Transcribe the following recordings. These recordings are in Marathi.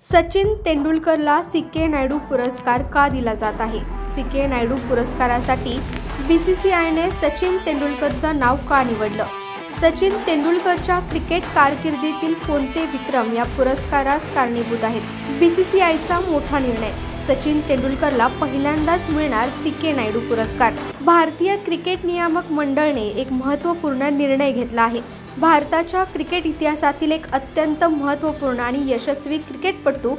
सचिन तेंडुलकरला सी.के. नायडू पुरस्कार का दिला जात आहे? सी.के. नायडू पुरस्कारासाठी बीसीसीआयने सचिन तेंडुलकरचं नाव का निवडलं? सचिन तेंडुलकरच्या क्रिकेट कारकिर्दीतील कोणते विक्रम या पुरस्कारास कारणीभूत आहेत? बीसीसीआयचा मोठा निर्णय, सचिन तेंडुलकरला पहिल्यांदाच मिळणार सी.के. नायडू पुरस्कार. भारतीय क्रिकेट नियामक मंडळाने एक महत्त्वपूर्ण निर्णय घेतला आहे. भारताच्या क्रिकेट इतिहासातील एक अत्यंत महत्त्वपूर्ण आणि यशस्वी क्रिकेटपटू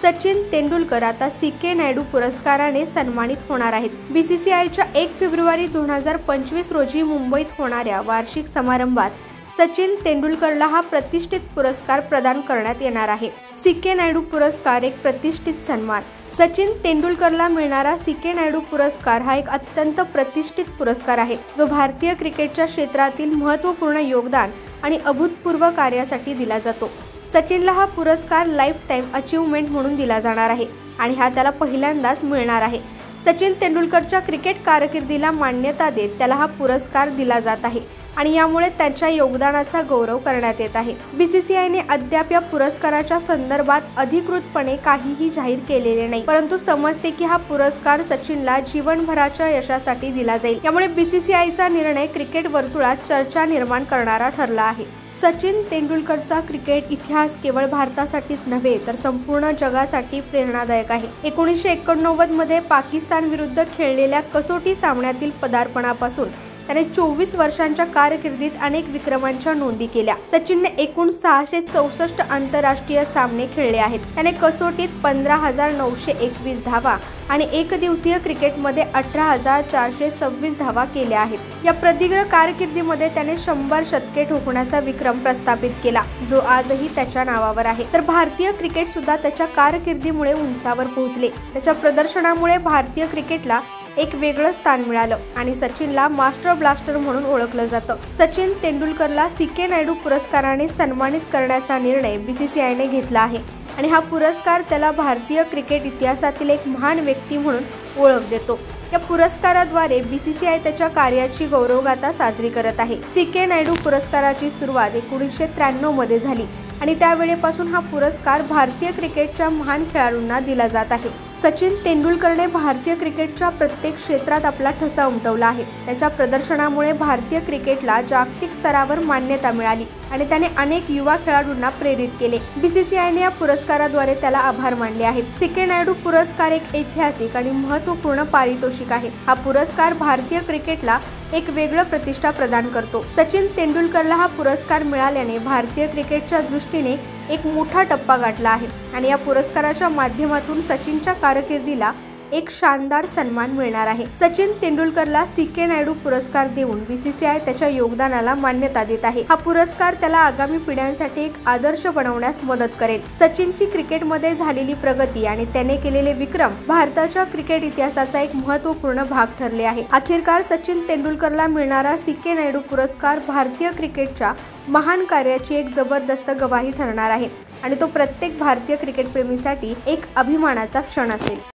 सचिन तेंडुलकर आता सी.के. नायडू पुरस्काराने सन्मानित होणार आहेत. बीसीसीआयच्या 1 फेब्रुवारी 2025 रोजी मुंबईत होणाऱ्या वार्षिक समारंभात सचिन तेंडुलकरला हा प्रतिष्ठित पुरस्कार प्रदान करण्यात येणार आहे. सी.के. नायडू पुरस्कार एक प्रतिष्ठित सन्मान. सचिन तेंडुलकरला मिळणारा सी.के. नायडू पुरस्कार हा एक अत्यंत प्रतिष्ठित पुरस्कार आहे, जो भारतीय क्रिकेटच्या क्षेत्रातील महत्त्वपूर्ण योगदान आणि अभूतपूर्व कार्यासाठी दिला जातो. सचिनला हा पुरस्कार लाईफ टाईम अचीवमेंट म्हणून दिला जाणार आहे आणि हा त्याला पहिल्यांदाच मिळणार आहे. सचिन तेंडुलकरच्या क्रिकेट कारकिर्दीला मान्यता देत त्याला हा पुरस्कार दिला जात आहे आणि यामुळे त्यांच्या योगदानाचा गौरव करण्यात येत आहे. बीसीसीआयने अद्याप या पुरस्काराच्या संदर्भात अधिकृतपणे काहीही जाहीर केलेले नाही, परंतु समजते की हा पुरस्कार सचिनला जीवनभराच्या यशासाठी दिला जाईल. यामुळे बीसीसीआयचा निर्णय क्रिकेट वर्तुळात चर्चा निर्माण करणारा ठरला आहे. सचिन तेंडुलकरचा क्रिकेट इतिहास केवळ भारतासाठीच नव्हे तर संपूर्ण जगासाठी प्रेरणादायक आहे. 1989 मध्ये पाकिस्तान विरुद्ध खेळलेल्या कसोटी सामन्यातील पदार्पणापासून त्याने 24 वर्षांच्या कारकिर्दीत अनेक विक्रमांच्या नोंदी केल्या. सचिनने एकूण 664 आंतरराष्ट्रीय सामने खेळले आहेत. त्याने कसोटीत 15,921 धावा आणि एकदिवसीय क्रिकेटमध्ये 18,426 धावा केल्या आहेत. या प्रदीर्घ कारकिर्दीमध्ये त्याने 100 शतके ठोकण्याचा विक्रम प्रस्थापित केला, जो आजही त्याच्या नावावर आहे. तर भारतीय क्रिकेट सुद्धा त्याच्या कारकिर्दीमुळे उंचावर पोहोचले. त्याच्या प्रदर्शनामुळे भारतीय क्रिकेटला एक वेगळं स्थान मिळालं आणि सचिनला मास्टर ब्लास्टर म्हणून ओळखलं जातं. सचिन तेंडुलकरला सी.के. नायडू पुरस्काराने सन्मानित करण्याचा निर्णय बीसीसीआयने घेतला आहे आणि हा पुरस्कार त्याला भारतीय क्रिकेट इतिहासातील एक महान व्यक्ती म्हणून ओळख देतो. या पुरस्काराद्वारे बीसीसीआय त्याच्या कार्याची गौरवगाथा साजरी करत आहे. सी.के. नायडू पुरस्काराची सुरुवात 1993 मध्ये झाली आणि त्यावेळेपासून हा पुरस्कार भारतीय क्रिकेटच्या महान खेळाडूंना दिला जात आहे. सचिन तेंडुलकरने भारतीय क्रिकेटच्या प्रत्येक क्षेत्रात आपला ठसा उमटवला आहे. त्याच्या प्रदर्शनामुळे भारतीय क्रिकेटला जागतिक स्तरावर मान्यता मिळाली आणि त्याने अनेक युवा खेळाडूंना प्रेरित केले. बीसीसीआयने या पुरस्काराद्वारे त्याला आभार मानले आहेत. सी.के. नायडू पुरस्कार एक ऐतिहासिक आणि महत्त्वपूर्ण पारितोषिक आहे. हा पुरस्कार भारतीय क्रिकेटला एक वेगळं प्रतिष्ठा प्रदान करतो. सचिन तेंडुलकरला हा पुरस्कार मिळाल्याने भारतीय क्रिकेटच्या दृष्टीने एक मोठा टप्पा गाठला आहे आणि या पुरस्काराच्या माध्यमातून सचिनच्या कारकिर्दीला एक शानदार सन्मान मिळणार आहे. सचिन तेंडुलकरला सी.के. नायडू पुरस्कार देऊन बीसीसीआय त्याच्या योगदानाला मान्यता देत आहे. हा पुरस्कार त्याला आगामी पिढ्यांसाठी एक आदर्श बनवण्यास मदत करेल. सचिनची क्रिकेटमध्ये झालेली प्रगती आणि त्याने केलेले विक्रम भारताच्या क्रिकेट इतिहासाचा एक महत्त्वपूर्ण भाग ठरले आहे. अखेरकार सचिन तेंडुलकरला मिळणारा सी.के. नायडू पुरस्कार भारतीय क्रिकेटच्या महान कार्याची एक जबरदस्त गवाही ठरणार आहे आणि तो प्रत्येक भारतीय क्रिकेटप्रेमीसाठी एक अभिमानाचा क्षण असेल.